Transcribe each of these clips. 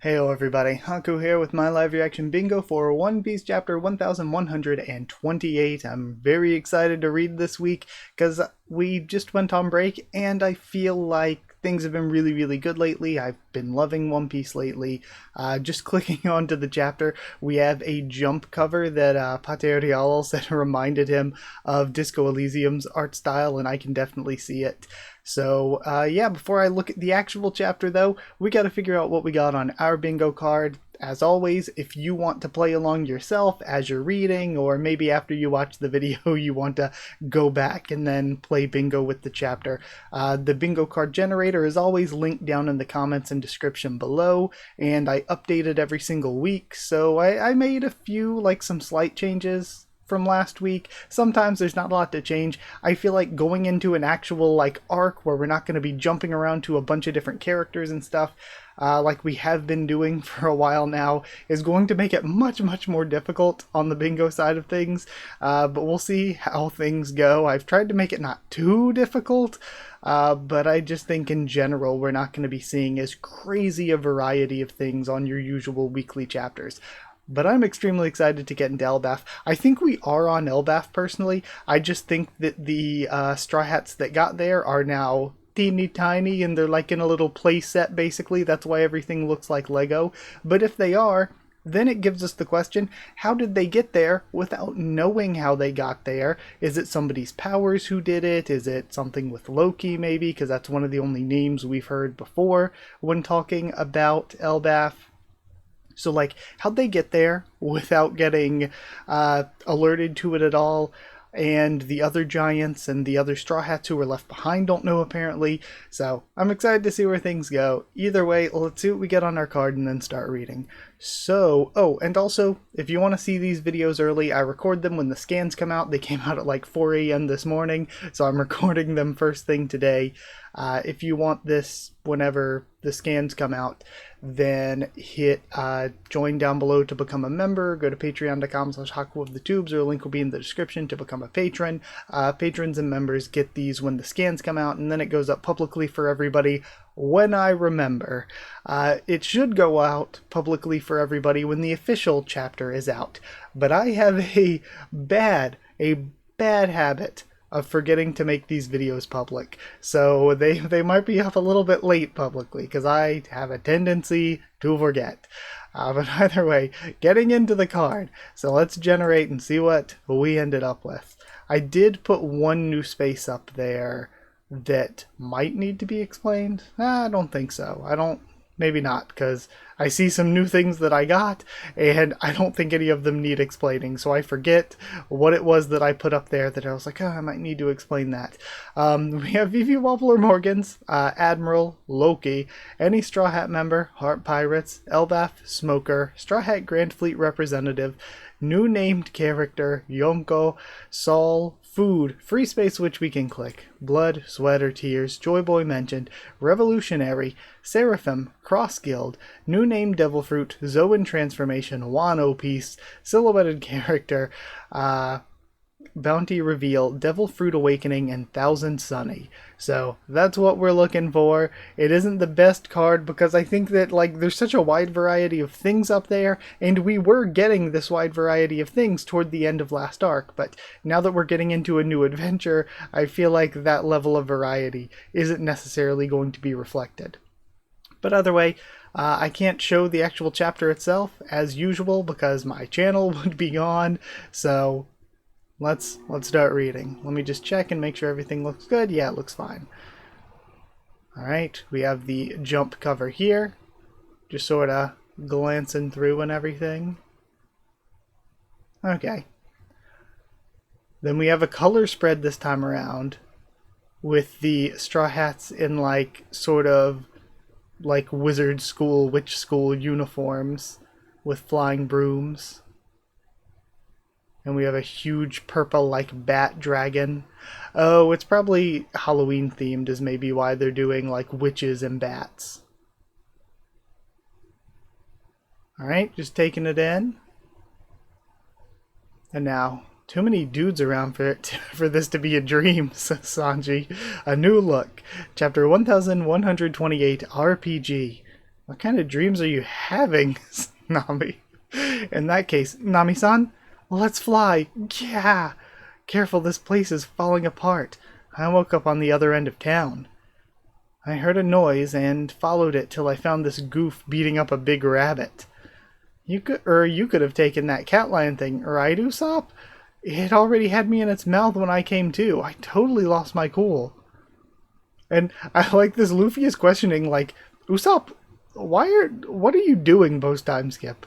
Heyo everybody, Haku here with my live reaction bingo for One Piece chapter 1128. I'm very excited to read this week because we just went on break and I feel like things have been really good lately. I've been loving One Piece lately. Just clicking onto the chapter, we have a jump cover that Pate Rial said reminded him of Disco Elysium's art style, and I can definitely see it. So yeah, before I look at the actual chapter though, we got to figure out what we got on our bingo card. As always, if you want to play along yourself as you're reading, or maybe after you watch the video you want to go back and then play bingo with the chapter, the bingo card generator is always linked down in the comments and description below, and I update it every single week, so I made a few, like some slight changes from last week. Sometimes there's not a lot to change. I feel like going into an actual like arc where we're not going to be jumping around to a bunch of different characters and stuff like we have been doing for a while now is going to make it much more difficult on the bingo side of things, but we'll see how things go. I've tried to make it not too difficult, but I just think in general we're not going to be seeing as crazy a variety of things on your usual weekly chapters. But I'm extremely excited to get into Elbaf. I think we are on Elbaf personally. I just think that the Straw Hats that got there are now teeny tiny and they're like in a little play set basically. That's why everything looks like Lego. But if they are, then it gives us the question, how did they get there without knowing how they got there? Is it somebody's powers who did it? Is it something with Loki maybe? Because that's one of the only names we've heard before when talking about Elbaf. So, like, how'd they get there without getting alerted to it at all? And the other giants and the other Straw Hats who were left behind don't know, apparently. So, I'm excited to see where things go. Either way, let's see what we get on our card and then start reading. So, oh, and also, if you want to see these videos early, I record them when the scans come out. They came out at like 4 a.m. this morning, so I'm recording them first thing today. If you want this whenever the scans come out, then hit join down below to become a member. Go to patreon.com/Haku of the Tubes, or a link will be in the description to become a patron. Patrons and members get these when the scans come out, and then it goes up publicly for everybody when I remember. It should go out publicly for everybody when the official chapter is out. But I have a bad habit of forgetting to make these videos public. So they might be up a little bit late publicly because I have a tendency to forget. But either way, getting into the card. So let's generate and see what we ended up with. I did put one new space up there that might need to be explained. I don't think so. Maybe not, because I see some new things that I got, and I don't think any of them need explaining, so I forget what it was that I put up there that I was like, oh, I might need to explain that. We have Vivi Wobbler Morgans, Admiral, Loki, any Straw Hat member, Heart Pirates, Elbaf, Smoker, Straw Hat Grand Fleet Representative, new named character, Yonko, Saul, Food, Free Space which we can click, Blood, Sweat or Tears, Joy Boy mentioned, Revolutionary, Seraphim, Cross Guild, new name Devil Fruit, Zoan Transformation, Wano Piece, Silhouetted Character, Bounty Reveal, Devil Fruit Awakening, and Thousand Sunny. So that's what we're looking for. It isn't the best card because I think that like there's such a wide variety of things up there, and we were getting this wide variety of things toward the end of last arc, but now that we're getting into a new adventure, I feel like that level of variety isn't necessarily going to be reflected. But either way, I can't show the actual chapter itself as usual because my channel would be gone, so let's start reading. Let me just check and make sure everything looks good. Yeah, it looks fine. Alright, we have the jump cover here. Just sort of glancing through and everything. Okay. Then we have a color spread this time around with the Straw Hats in like sort of like wizard school, witch school uniforms with flying brooms. And we have a huge purple like bat dragon. Oh, it's probably Halloween themed is maybe why they're doing like witches and bats. Alright, just taking it in. And now, too many dudes around for this to be a dream, says Sanji. A new look. Chapter 1128 RPG. What kind of dreams are you having, Nami? In that case, Nami-san, let's fly. Yeah. Careful, this place is falling apart. I woke up on the other end of town. I heard a noise and followed it till I found this goof beating up a big rabbit. You could have taken that cat lion thing, right, Usopp? It already had me in its mouth when I came to. I totally lost my cool. And I like this. Luffy is questioning, like, Usopp, what are you doing post time skip?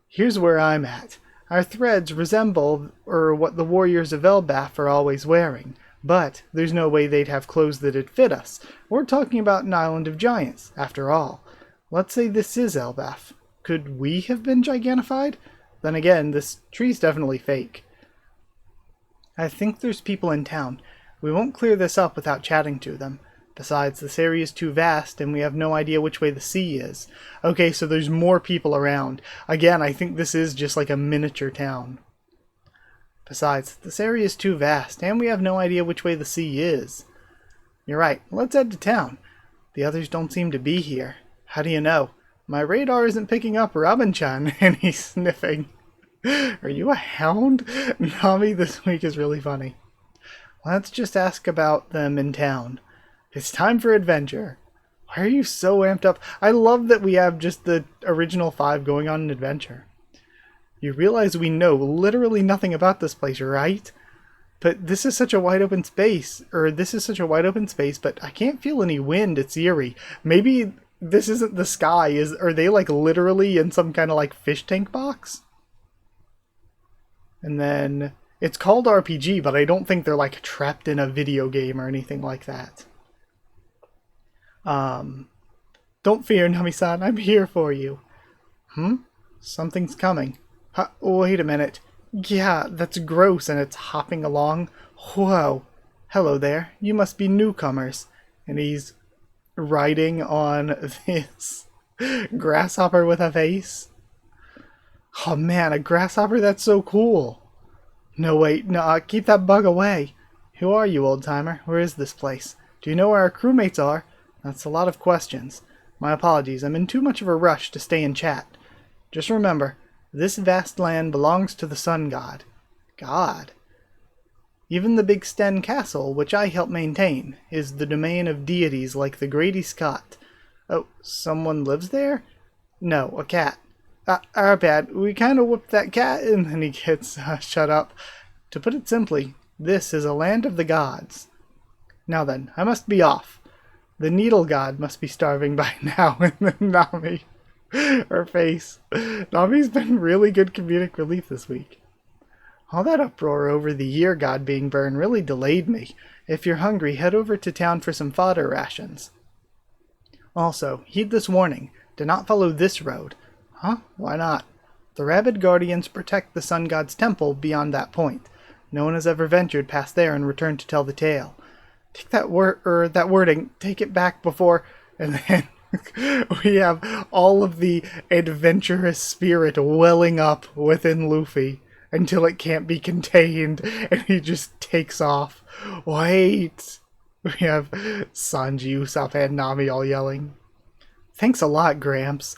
Here's where I'm at. Our threads resemble what the warriors of Elbaf are always wearing, but there's no way they'd have clothes that'd fit us. We're talking about an island of giants, after all. Let's say this is Elbaf. Could we have been gigantified? Then again, this tree's definitely fake. I think there's people in town. We won't clear this up without chatting to them. Besides, this area is too vast, and we have no idea which way the sea is. Okay, so there's more people around. Again, I think this is just like a miniature town. Besides, this area is too vast, and we have no idea which way the sea is. You're right, let's head to town. The others don't seem to be here. How do you know? My radar isn't picking up Robin-chan, and he's sniffing. Are you a hound? Nami this week is really funny. Let's just ask about them in town. It's time for adventure. Why are you so amped up? I love that we have just the original 5 going on an adventure. You realize we know literally nothing about this place, right? But this is such a wide open space. But I can't feel any wind. It's eerie. Maybe this isn't the sky. Are they like literally in some kind of like fish tank box? And then it's called RPG, but I don't think they're like trapped in a video game or anything like that. Don't fear, Nami-san. I'm here for you. Something's coming. Wait a minute. Yeah, that's gross, and it's hopping along. Whoa. Hello there. You must be newcomers. And he's riding on this grasshopper with a face. Oh man, a grasshopper? That's so cool. No, wait. No, keep that bug away. Who are you, old-timer? Where is this place? Do you know where our crewmates are? That's a lot of questions. My apologies, I'm in too much of a rush to stay and chat. Just remember, this vast land belongs to the Sun God. God? Even the Big Sten Castle, which I help maintain, is the domain of deities like the Grady Scott. Oh, someone lives there? No, a cat. Our bad. We kind of whooped that cat, and then he gets shut up. To put it simply, this is a land of the gods. Now then, I must be off. The Needle God must be starving by now. And then Nami, her face. Nami's been really good comedic relief this week. All that uproar over the Year God being burned really delayed me. If you're hungry, head over to town for some fodder rations. Also, heed this warning. Do not follow this road. Huh? Why not? The Rabid Guardians protect the Sun God's temple beyond that point. No one has ever ventured past there and returned to tell the tale. Take that wording, take it back before, and then we have all of the adventurous spirit welling up within Luffy until it can't be contained, and he just takes off. Wait! We have Sanji, Usopp, and Nami all yelling. Thanks a lot, Gramps.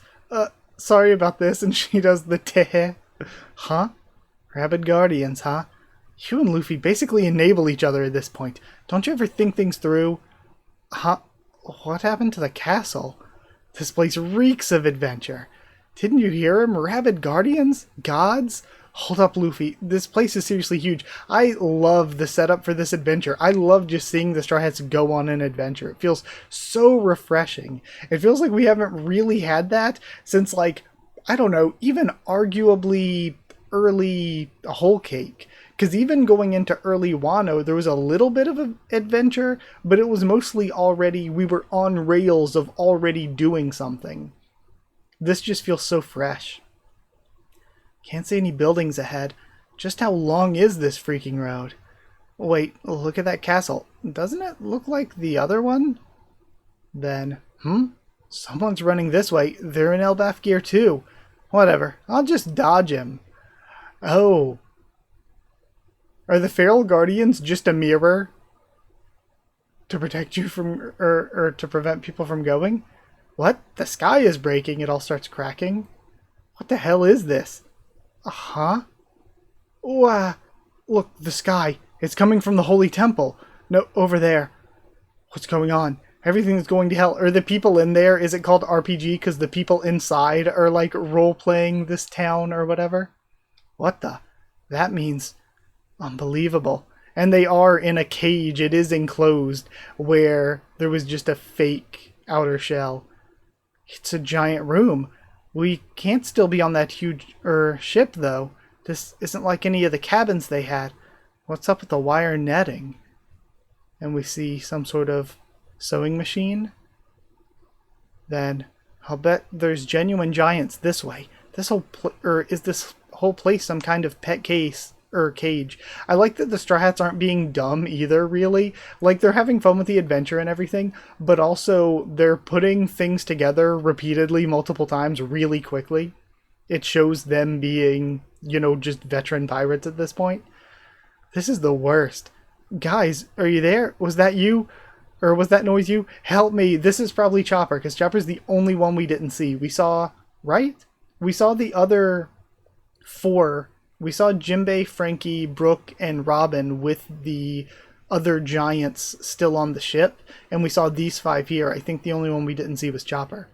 Sorry about this, and she does the teh. Huh? Rabid Guardians, huh? You and Luffy basically enable each other at this point. Don't you ever think things through? Huh? What happened to the castle? This place reeks of adventure. Didn't you hear him? Rabid Guardians? Gods? Hold up, Luffy. This place is seriously huge. I love the setup for this adventure. I love just seeing the Straw Hats go on an adventure. It feels so refreshing. It feels like we haven't really had that since, like, I don't know, even arguably early Whole Cake. Because even going into early Wano, there was a little bit of an adventure, but it was mostly already, we were on rails of already doing something. This just feels so fresh. Can't see any buildings ahead. Just how long is this freaking road? Wait, look at that castle. Doesn't it look like the other one? Then, someone's running this way. They're in Elbaf gear too. Whatever, I'll just dodge him. Oh. Are the Feral Guardians just a mirror? To protect you from, or to prevent people from going? What? The sky is breaking. It all starts cracking. What the hell is this? Uh-huh. Wow. Look, the sky. It's coming from the Holy Temple. No, over there. What's going on? Everything's going to hell. Are the people in there? Is it called RPG because the people inside are like role-playing this town or whatever? What the? That means unbelievable. And they are in a cage. It is enclosed where there was just a fake outer shell. It's a giant room. We can't still be on that huge ship though. This isn't like any of the cabins they had. What's up with the wire netting? And we see some sort of sewing machine. Then I'll bet there's genuine giants this way. This whole is this whole place some kind of pet case or cage? I like that the Straw Hats aren't being dumb either, really. Like, they're having fun with the adventure and everything, but also they're putting things together repeatedly multiple times really quickly. It shows them being, you know, just veteran pirates at this point. This is the worst. Guys, are you there? Was that you? Or was that noise you? Help me. This is probably Chopper, because Chopper's the only one we didn't see. We saw, right? We saw the other 4. We saw Jimbei, Frankie, Brooke, and Robin with the other giants still on the ship. And we saw these 5 here. I think the only one we didn't see was Chopper.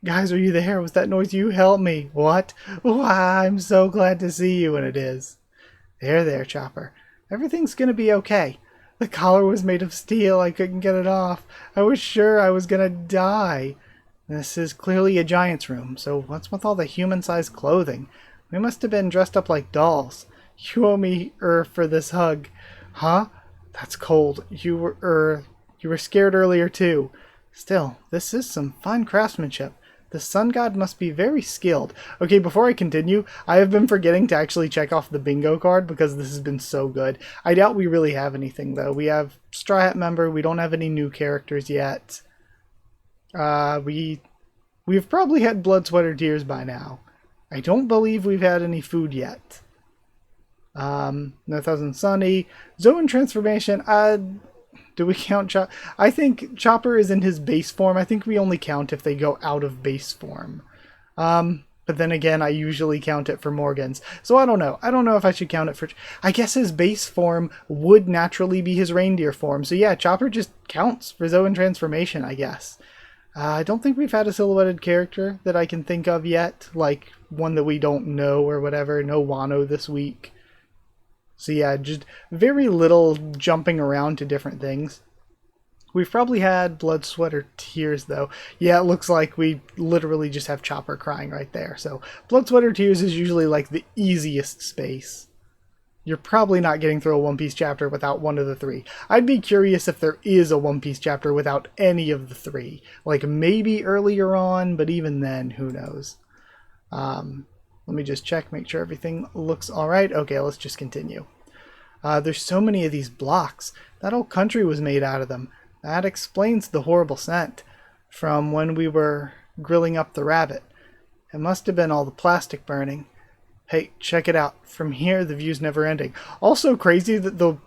Guys, are you there? Was that noise you? Help me. What? Wow, I'm so glad to see you, and it is. There, Chopper. Everything's gonna be okay. The collar was made of steel. I couldn't get it off. I was sure I was gonna die. This is clearly a giant's room, so what's with all the human-sized clothing? We must have been dressed up like dolls. You owe me, for this hug. Huh? That's cold. You were scared earlier too. Still, this is some fine craftsmanship. The sun god must be very skilled. Okay, before I continue, I have been forgetting to actually check off the bingo card because this has been so good. I doubt we really have anything, though. We have Straw Hat member. We don't have any new characters yet. We've probably had blood, sweat, or tears by now. I don't believe we've had any food yet. No Thousand Sunny. Zone transformation. Do we count Chopper? I think Chopper is in his base form. I think we only count if they go out of base form. But then again, I usually count it for Morgan's. So I don't know. I don't know if I should count it for... I guess his base form would naturally be his reindeer form. So yeah, Chopper just counts for Zoan transformation, I guess. I don't think we've had a silhouetted character that I can think of yet. Like, one that we don't know or whatever. No Wano this week. So yeah, just very little jumping around to different things. We've probably had blood, sweat, or tears, though. Yeah, it looks like we literally just have Chopper crying right there. So blood, sweat, or tears is usually like the easiest space. You're probably not getting through a One Piece chapter without one of the 3. I'd be curious if there is a One Piece chapter without any of the 3. Like maybe earlier on, but even then, who knows? Let me just check, make sure everything looks alright. Okay, let's just continue. There's so many of these blocks. That whole country was made out of them. That explains the horrible scent from when we were grilling up the rabbit. It must have been all the plastic burning. Hey, check it out. From here, the view's never ending. Also crazy that the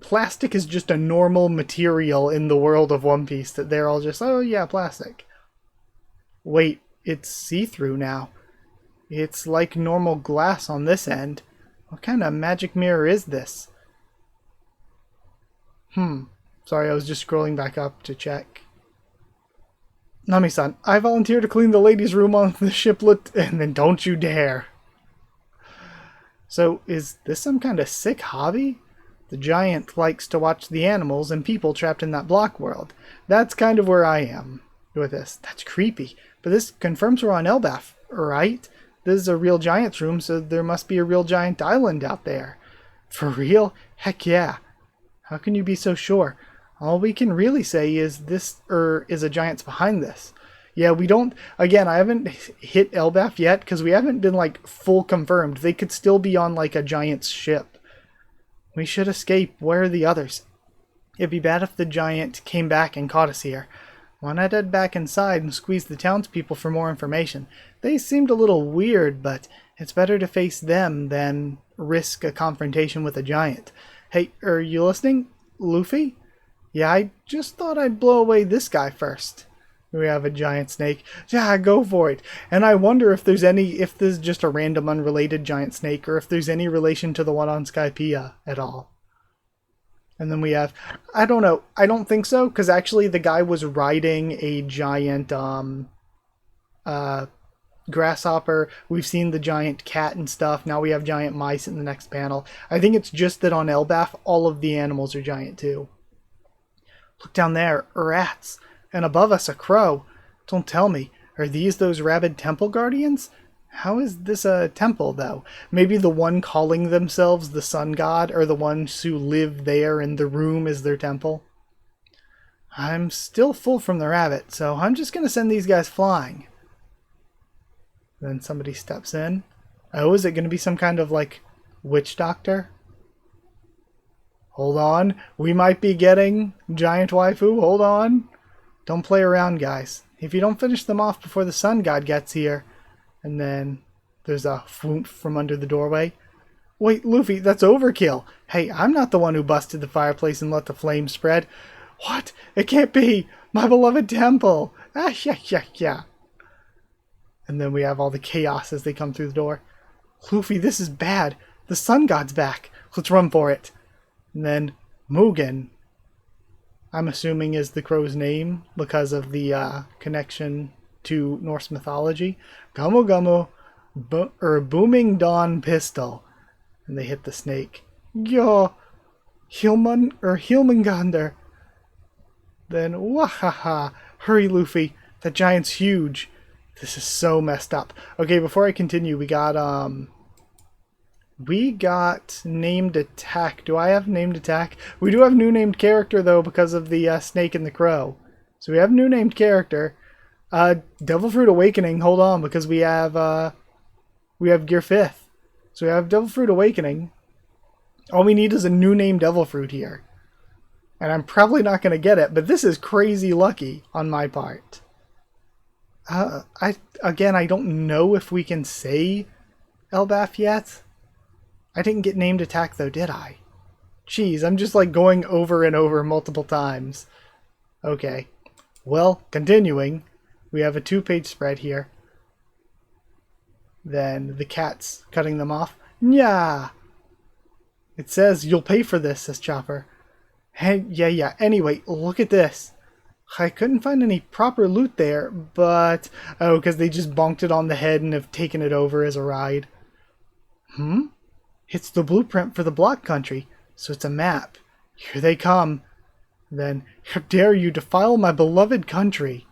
plastic is just a normal material in the world of One Piece. That they're all just, oh yeah, plastic. Wait, it's see-through now. It's like normal glass on this end. What kind of magic mirror is this? Sorry, I was just scrolling back up to check. Nami-san, I volunteer to clean the ladies' room on the shiplet, and then don't you dare. So, is this some kind of sick hobby? The giant likes to watch the animals and people trapped in that block world. That's kind of where I am with this. That's creepy. But this confirms we're on Elbaf, right? This is a real giant's room, so there must be a real giant island out there. For real? Heck yeah. How can you be so sure? All we can really say is this, is a giant's behind this. Yeah, we don't, again, I haven't hit Elbaf yet, because we haven't been, like, full confirmed. They could still be on, like, a giant's ship. We should escape. Where are the others? It'd be bad if the giant came back and caught us here. Why not head back inside and squeeze the townspeople for more information? They seemed a little weird, but it's better to face them than risk a confrontation with a giant. Hey, are you listening? Luffy? Yeah, I just thought I'd blow away this guy first. We have a giant snake. Yeah, go for it. And I wonder if there's if this is just a random unrelated giant snake, or if there's any relation to the one on Skypiea at all. And then we have, I don't know, I don't think so, because actually the guy was riding a giant grasshopper. We've seen the giant cat and stuff. Now we have giant mice in the next panel. I think it's just that on Elbaf, all of the animals are giant too. Look down there, rats. And above us, a crow. Don't tell me, are these those rabid temple guardians? How is this a temple, though? Maybe the one calling themselves the sun god are the ones who live there and the room is their temple. I'm still full from the rabbit, so I'm just going to send these guys flying. Then somebody steps in. Oh, is it going to be some kind of, like, witch doctor? Hold on. We might be getting giant waifu. Hold on. Don't play around, guys. If you don't finish them off before the sun god gets here... And then there's a whoomp from under the doorway. Wait, Luffy, that's overkill. Hey, I'm not the one who busted the fireplace and let the flames spread. What? It can't be. My beloved temple. Ah, yeah. And then we have all the chaos as they come through the door. Luffy, this is bad. The sun god's back. Let's run for it. And then Mugen, I'm assuming is the crow's name because of the connection to Norse mythology. Gummo Gummo, Booming Dawn Pistol. And they hit the snake. Yo, Hilmengander. Then, wahaha. Hurry, Luffy. That giant's huge. This is so messed up. Okay, before I continue, we got named attack. Do I have named attack? We do have new named character, though, because of the snake and the crow. So we have new named character. Devil Fruit Awakening, hold on, because we have Gear 5th. So we have Devil Fruit Awakening. All we need is a new name Devil Fruit here. And I'm probably not going to get it, but this is crazy lucky on my part. I don't know if we can say Elbaf yet. I didn't get named attack though, did I? Jeez, I'm just like going over and over multiple times. Okay. Well, continuing. We have a 2-page spread here. Then the cat's cutting them off. Nya! It says, you'll pay for this, says Chopper. Hey, yeah. Anyway, look at this. I couldn't find any proper loot there, but... Oh, because they just bonked it on the head and have taken it over as a ride. It's the blueprint for the block country, so it's a map. Here they come. Then, how dare you defile my beloved country?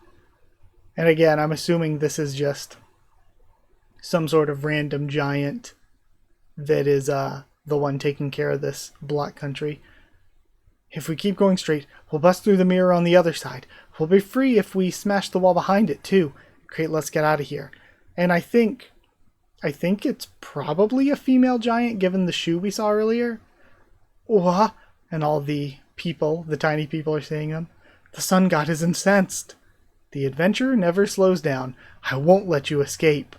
And again, I'm assuming this is just some sort of random giant that is the one taking care of this block country. If we keep going straight, we'll bust through the mirror on the other side. We'll be free if we smash the wall behind it, too. Great, let's get out of here. And I think it's probably a female giant, given the shoe we saw earlier. Wah! And all the people, the tiny people are saying them. The sun god is incensed. The adventure never slows down. I won't let you escape.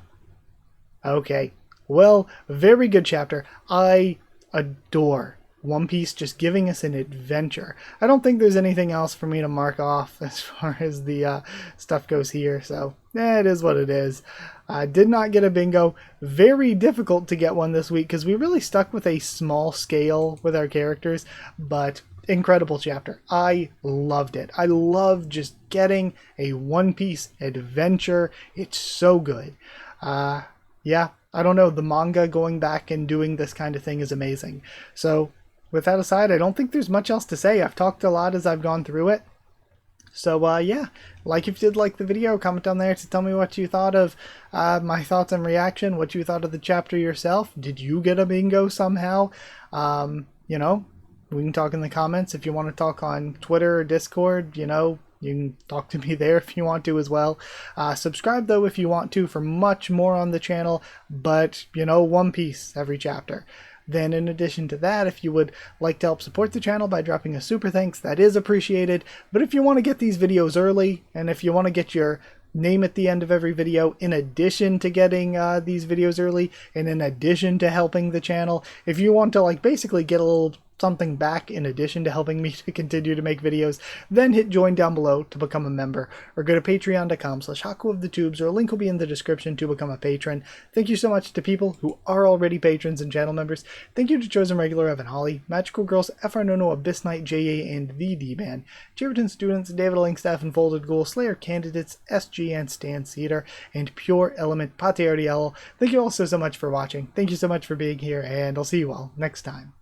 Okay. Well, very good chapter. I adore One Piece just giving us an adventure. I don't think there's anything else for me to mark off as far as the stuff goes here, so it is what it is. I did not get a bingo. Very difficult to get one this week because we really stuck with a small scale with our characters, but incredible chapter. I loved it. I love just getting a One Piece adventure. It's so good. Yeah, I don't know. The manga going back and doing this kind of thing is amazing. So with that aside, I don't think there's much else to say. I've talked a lot as I've gone through it. So yeah, like if you did like the video, comment down there to tell me what you thought of my thoughts and reaction, what you thought of the chapter yourself. Did you get a bingo somehow? You know, we can talk in the comments. If you want to talk on Twitter or Discord, you know, you can talk to me there if you want to as well. Subscribe, though, if you want to, for much more on the channel. But, you know, One Piece every chapter. Then, in addition to that, if you would like to help support the channel by dropping a super thanks, that is appreciated. But if you want to get these videos early, and if you want to get your name at the end of every video, in addition to getting these videos early, and in addition to helping the channel, if you want to, like, basically get a little something back in addition to helping me to continue to make videos, then hit join down below to become a member, or go to patreon.com/Haku of the Tubes, or a link will be in the description to become a patron. Thank you so much to people who are already patrons and channel members. Thank you to Chosen Regular Evan Holly, Magical Girls, FR Nono, Abyss Knight, JA, and the D-Man, Cheverton students, David Langstaff and Folded Ghoul, Slayer candidates, SG and Stan Cedar, and Pure Element Pate Ardiello. Thank you all so much for watching. Thank you so much for being here, and I'll see you all next time.